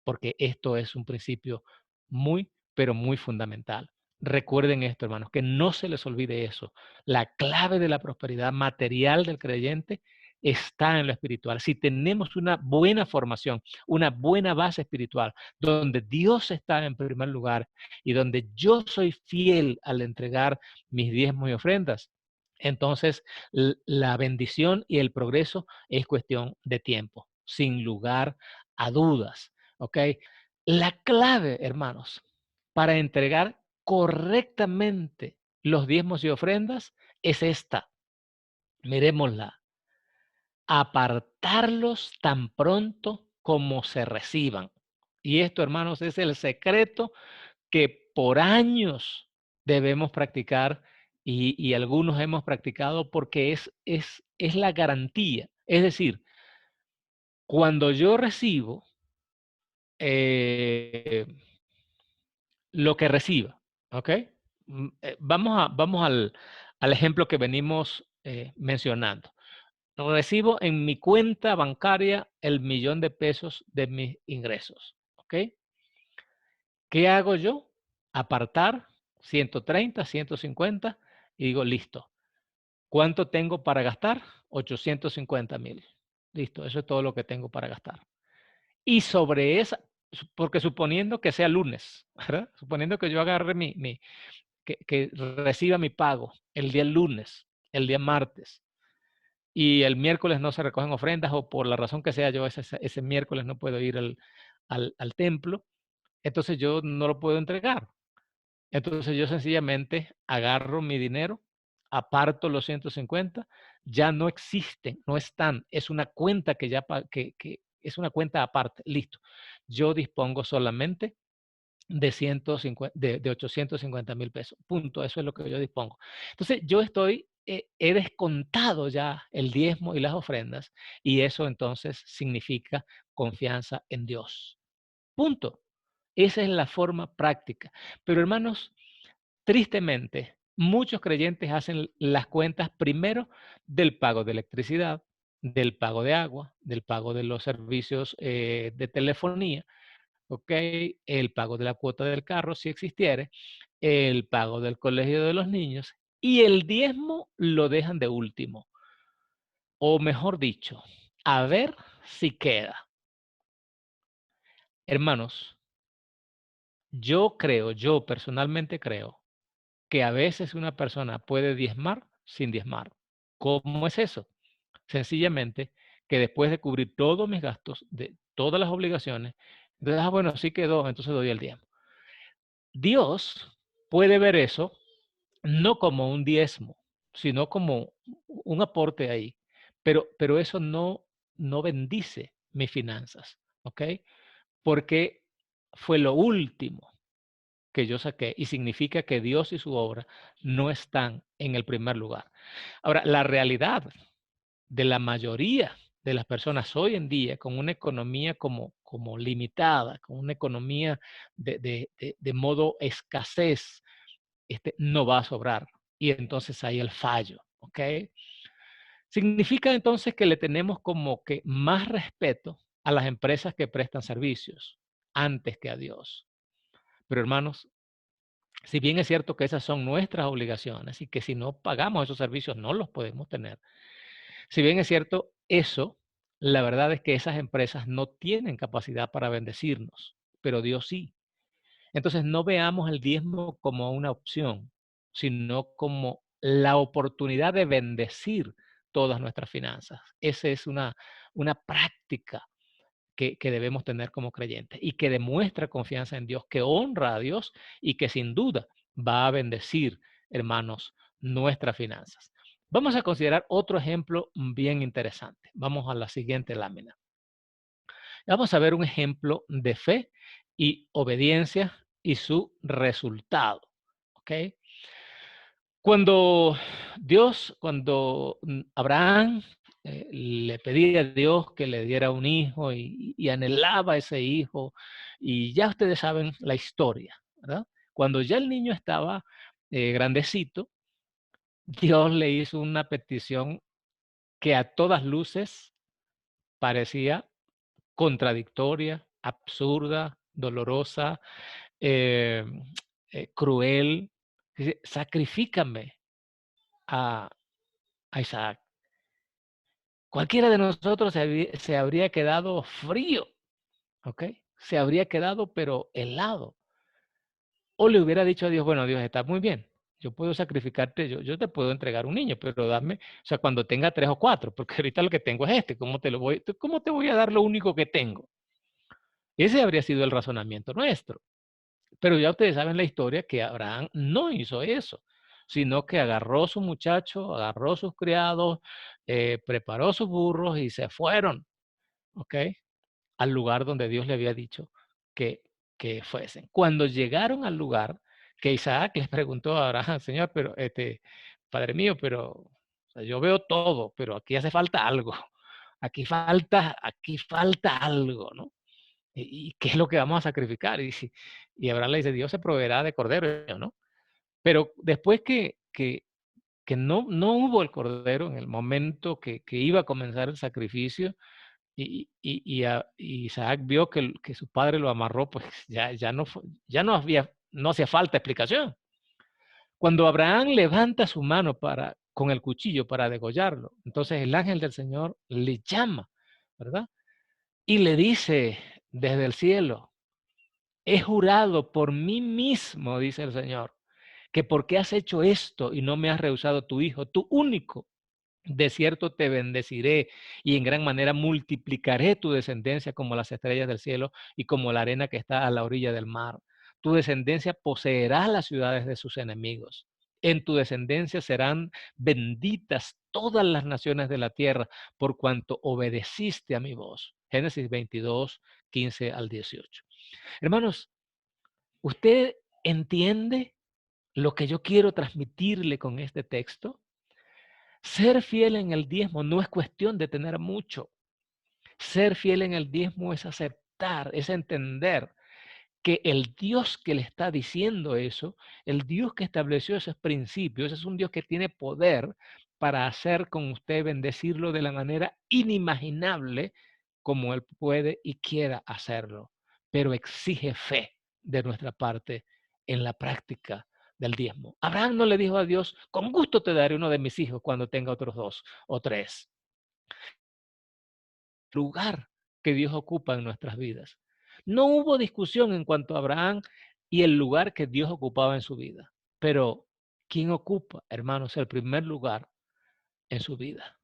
porque esto es un principio muy, pero muy fundamental. Recuerden esto, hermanos, que no se les olvide eso. La clave de la prosperidad material del creyente está en lo espiritual. Si tenemos una buena formación, una buena base espiritual, donde Dios está en primer lugar y donde yo soy fiel al entregar mis diezmos y ofrendas, entonces la bendición y el progreso es cuestión de tiempo, sin lugar a dudas. ¿Ok? La clave, hermanos, para entregar correctamente los diezmos y ofrendas es esta. Miremosla. Apartarlos tan pronto como se reciban. Y esto, hermanos, es el secreto que por años debemos practicar y algunos hemos practicado porque es la garantía. Es decir, cuando yo recibo eh, lo que reciba, ¿ok? Vamos al ejemplo que venimos mencionando. Recibo en mi cuenta bancaria el 1.000.000 de pesos de mis ingresos, ¿ok? ¿Qué hago yo? Apartar 130, 150 y digo, listo. ¿Cuánto tengo para gastar? 850,000. Listo, eso es todo lo que tengo para gastar. Y sobre esa, porque suponiendo que sea lunes, ¿verdad? Suponiendo que yo agarre que reciba mi pago el día lunes, el día martes, y el miércoles no se recogen ofrendas o por la razón que sea yo ese miércoles no puedo ir al templo, entonces yo no lo puedo entregar. Entonces yo sencillamente agarro mi dinero, aparto los 150, ya no existen, no están, es una cuenta que es una cuenta aparte, listo. Yo dispongo solamente de 150, de 850,000 pesos. Punto. Eso es lo que yo dispongo. Entonces, yo he descontado ya el diezmo y las ofrendas, y eso entonces significa confianza en Dios. Punto. Esa es la forma práctica. Pero hermanos, tristemente, muchos creyentes hacen las cuentas primero del pago de electricidad, del pago de agua, del pago de los servicios de telefonía, ¿ok? El pago de la cuota del carro, si existiere, el pago del colegio de los niños y el diezmo lo dejan de último. O mejor dicho, a ver si queda. Hermanos, yo personalmente creo que a veces una persona puede diezmar sin diezmar. ¿Cómo es eso? Sencillamente que después de cubrir todos mis gastos, de todas las obligaciones, entonces, bueno, sí quedó, entonces doy el diezmo. Dios puede ver eso no como un diezmo, sino como un aporte ahí. Pero eso no bendice mis finanzas, ¿ok? Porque fue lo último que yo saqué y significa que Dios y su obra no están en el primer lugar. Ahora, la realidad de la mayoría de las personas hoy en día con una economía como limitada, con una economía de modo escasez, no va a sobrar. Y entonces ahí el fallo, ¿ok? Significa entonces que le tenemos como que más respeto a las empresas que prestan servicios antes que a Dios. Pero hermanos, si bien es cierto que esas son nuestras obligaciones y que si no pagamos esos servicios no los podemos tener, si bien es cierto eso, la verdad es que esas empresas no tienen capacidad para bendecirnos, pero Dios sí. Entonces no veamos el diezmo como una opción, sino como la oportunidad de bendecir todas nuestras finanzas. Esa es una práctica que debemos tener como creyentes y que demuestra confianza en Dios, que honra a Dios y que sin duda va a bendecir, hermanos, nuestras finanzas. Vamos a considerar otro ejemplo bien interesante. Vamos a la siguiente lámina. Vamos a ver un ejemplo de fe y obediencia y su resultado. ¿Ok? Cuando Abraham le pedía a Dios que le diera un hijo y anhelaba ese hijo, y ya ustedes saben la historia, ¿verdad? Cuando ya el niño estaba grandecito, Dios le hizo una petición que a todas luces parecía contradictoria, absurda, dolorosa, eh, cruel. Dice, sacrifícame a, a Isaac. Cualquiera de nosotros se habría quedado frío, ¿ok? Se habría quedado pero helado. O le hubiera dicho a Dios, bueno, Dios, está muy bien, yo puedo sacrificarte, yo te puedo entregar un niño, pero dame, o sea, cuando tenga 3 o 4, porque ahorita lo que tengo es este, ¿cómo te voy a dar lo único que tengo? Ese habría sido el razonamiento nuestro. Pero ya ustedes saben la historia que Abraham no hizo eso, sino que agarró a su muchacho, agarró a sus criados, preparó sus burros y se fueron, ¿ok? Al lugar donde Dios le había dicho que, que fuesen. Cuando llegaron al lugar, que Isaac les preguntó a Abraham, Señor, pero Padre mío, pero o sea, yo veo todo, pero aquí hace falta algo. Aquí falta algo, ¿no? ¿Y qué es lo que vamos a sacrificar? Y Abraham le dice, Dios se proveerá de cordero, ¿no? Pero después que no hubo el cordero en el momento que iba a comenzar el sacrificio, y Isaac vio que su padre lo amarró, pues no hacía falta explicación. Cuando Abraham levanta su mano con el cuchillo para degollarlo, entonces el ángel del Señor le llama, ¿verdad? Y le dice desde el cielo, he jurado por mí mismo, dice el Señor, que porque has hecho esto y no me has rehusado tu hijo, tu único, de cierto te bendeciré y en gran manera multiplicaré tu descendencia como las estrellas del cielo y como la arena que está a la orilla del mar. Tu descendencia poseerá las ciudades de sus enemigos. En tu descendencia serán benditas todas las naciones de la tierra por cuanto obedeciste a mi voz. Génesis 22, 15 al 18. Hermanos, ¿usted entiende lo que yo quiero transmitirle con este texto? Ser fiel en el diezmo no es cuestión de tener mucho. Ser fiel en el diezmo es aceptar, es entender que el Dios que le está diciendo eso, el Dios que estableció esos principios, es un Dios que tiene poder para hacer con usted, bendecirlo de la manera inimaginable como Él puede y quiera hacerlo. Pero exige fe de nuestra parte en la práctica del diezmo. Abraham no le dijo a Dios, con gusto te daré uno de mis hijos cuando tenga otros 2 o 3. Lugar que Dios ocupa en nuestras vidas. No hubo discusión en cuanto a Abraham y el lugar que Dios ocupaba en su vida. Pero, ¿quién ocupa, hermanos, el primer lugar en su vida?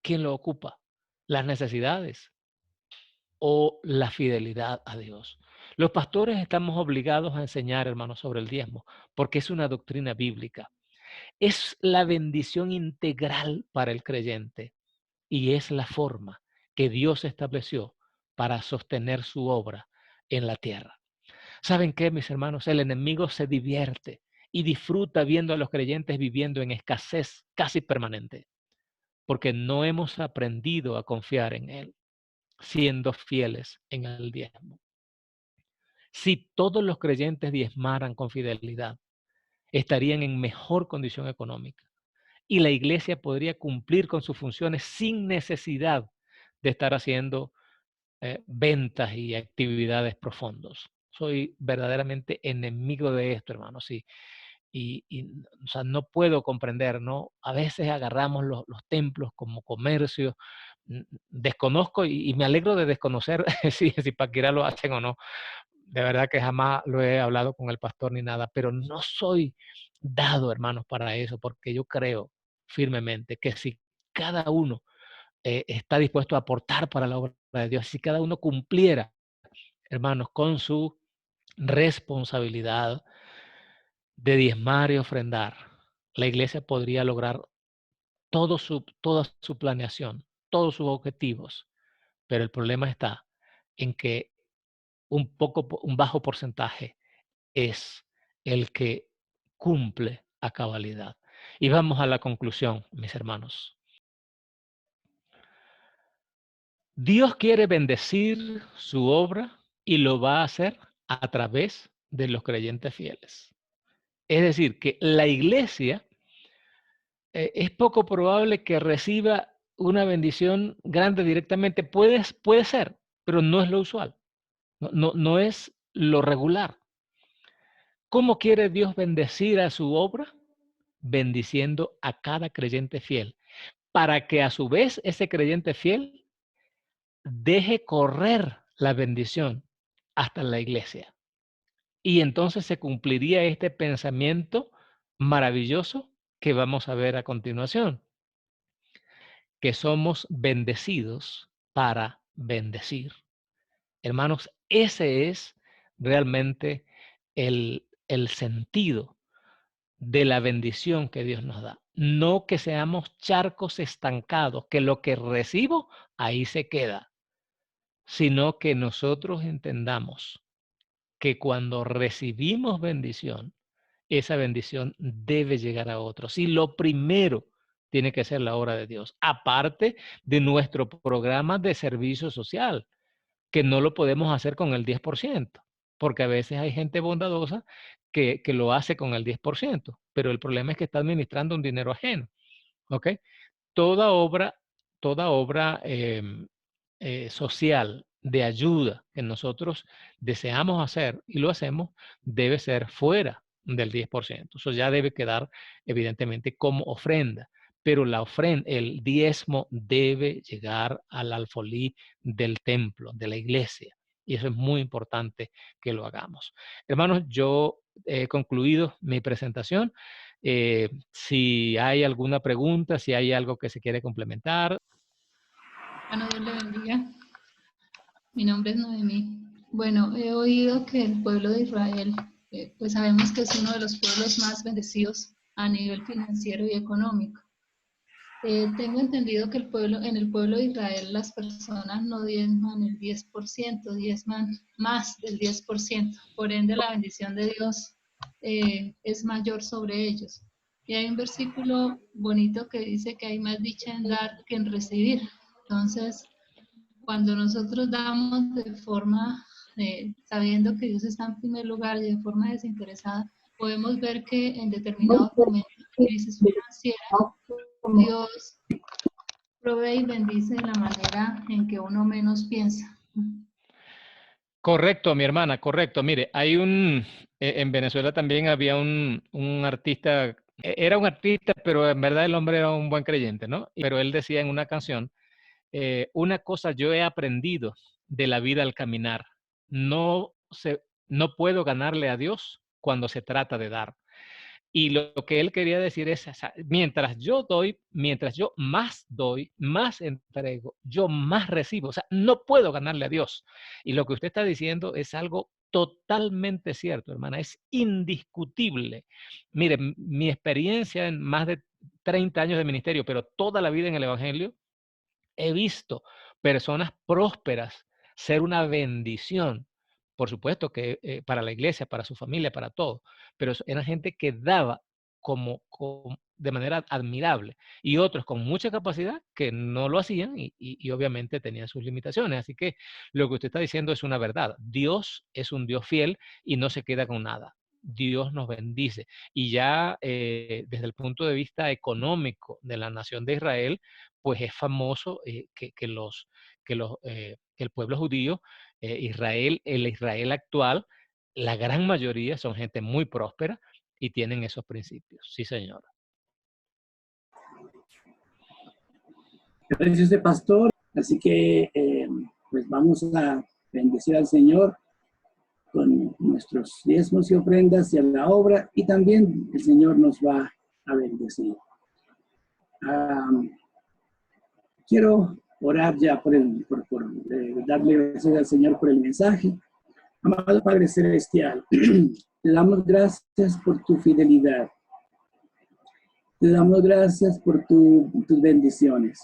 ¿Quién lo ocupa? ¿Las necesidades o la fidelidad a Dios? Los pastores estamos obligados a enseñar, hermanos, sobre el diezmo, porque es una doctrina bíblica. Es la bendición integral para el creyente y es la forma que Dios estableció para sostener su obra en la tierra. ¿Saben qué, mis hermanos? El enemigo se divierte y disfruta viendo a los creyentes viviendo en escasez casi permanente, porque no hemos aprendido a confiar en Él, siendo fieles en el diezmo. Si todos los creyentes diezmaran con fidelidad, estarían en mejor condición económica y la iglesia podría cumplir con sus funciones sin necesidad de estar haciendo ventas y actividades profundos. Soy verdaderamente enemigo de esto, hermanos. O sea, no puedo comprender, ¿no? A veces agarramos los templos como comercio. Desconozco y me alegro de desconocer si Paquirá lo hacen o no. De verdad que jamás lo he hablado con el pastor ni nada, pero no soy dado, hermanos, para eso, porque yo creo firmemente que si cada uno está dispuesto a aportar para la obra de Dios, si cada uno cumpliera, hermanos, con su responsabilidad de diezmar y ofrendar, la iglesia podría lograr toda su planeación, todos sus objetivos, pero el problema está en que un bajo porcentaje es el que cumple a cabalidad. Y vamos a la conclusión, mis hermanos. Dios quiere bendecir su obra y lo va a hacer a través de los creyentes fieles. Es decir, que la iglesia es poco probable que reciba una bendición grande directamente. Puede ser, pero no es lo usual. No es lo regular. ¿Cómo quiere Dios bendecir a su obra? Bendiciendo a cada creyente fiel, para que a su vez ese creyente fiel deje correr la bendición hasta la iglesia. Y entonces se cumpliría este pensamiento maravilloso que vamos a ver a continuación, que somos bendecidos para bendecir. Hermanos, ese es realmente el sentido de la bendición que Dios nos da. No que seamos charcos estancados, que lo que recibo ahí se queda, sino que nosotros entendamos que cuando recibimos bendición, esa bendición debe llegar a otros. Y lo primero tiene que ser la obra de Dios, aparte de nuestro programa de servicio social, que no lo podemos hacer con el 10%, porque a veces hay gente bondadosa que lo hace con el 10%, pero el problema es que está administrando un dinero ajeno, ¿ok? Toda obra, toda obra social de ayuda que nosotros deseamos hacer y lo hacemos debe ser fuera del 10%. Eso ya debe quedar evidentemente como ofrenda, pero la ofrenda, el diezmo debe llegar al alfolí del templo, de la iglesia. Y eso es muy importante que lo hagamos. Hermanos, yo he concluido mi presentación. Si hay alguna pregunta, si hay algo que se quiere complementar. Bueno, Dios le bendiga. Mi nombre es Noemí. Bueno, he oído que el pueblo de Israel, pues sabemos que es uno de los pueblos más bendecidos a nivel financiero y económico. Tengo entendido que en el pueblo de Israel las personas no diezman el 10%, diezman más del 10%. Por ende, la bendición de Dios es mayor sobre ellos. Y hay un versículo bonito que dice que hay más dicha en dar que en recibir. Entonces, cuando nosotros damos de forma, sabiendo que Dios está en primer lugar y de forma desinteresada, podemos ver que en determinados momentos de crisis financiera, Dios provee y bendice de la manera en que uno menos piensa. Correcto, mi hermana, correcto. Mire, en Venezuela también había un artista, era un artista, pero en verdad el hombre era un buen creyente, ¿no? Pero él decía en una canción, una cosa yo he aprendido de la vida al caminar, no, no puedo ganarle a Dios cuando se trata de dar. Y lo que él quería decir es, o sea, mientras yo más doy, más entrego, yo más recibo. O sea, no puedo ganarle a Dios. Y lo que usted está diciendo es algo totalmente cierto, hermana. Es indiscutible. Mire, mi experiencia en más de 30 años de ministerio, pero toda la vida en el Evangelio, he visto personas prósperas ser una bendición por supuesto que para la iglesia, para su familia, para todo, pero era gente que daba de manera admirable, y otros con mucha capacidad que no lo hacían y obviamente tenían sus limitaciones. Así que lo que usted está diciendo es una verdad. Dios es un Dios fiel y no se queda con nada. Dios nos bendice. Y ya desde el punto de vista económico de la nación de Israel, pues es famoso que el pueblo judío, el Israel actual, la gran mayoría son gente muy próspera y tienen esos principios. Sí, señor. Gracias, de pastor. Así que pues vamos a bendecir al Señor con nuestros diezmos y ofrendas y a la obra, y también el Señor nos va a bendecir. Quiero orar ya por darle gracias al Señor por el mensaje. Amado Padre Celestial, te damos gracias por tu fidelidad. Te damos gracias por tus bendiciones.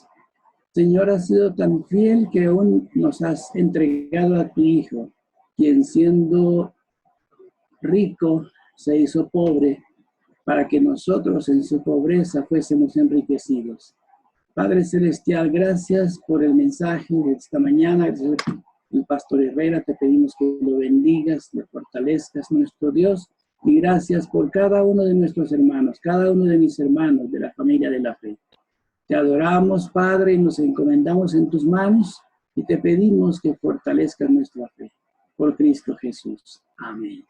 Señor, has sido tan fiel que aún nos has entregado a tu Hijo, quien siendo rico se hizo pobre, para que nosotros en su pobreza fuésemos enriquecidos. Padre Celestial, gracias por el mensaje de esta mañana. El pastor Herrera, te pedimos que lo bendigas, le fortalezcas, nuestro Dios, y gracias por cada uno de nuestros hermanos, cada uno de mis hermanos de la familia de la fe. Te adoramos, Padre, y nos encomendamos en tus manos, y te pedimos que fortalezcas nuestra fe. Por Cristo Jesús. Amén.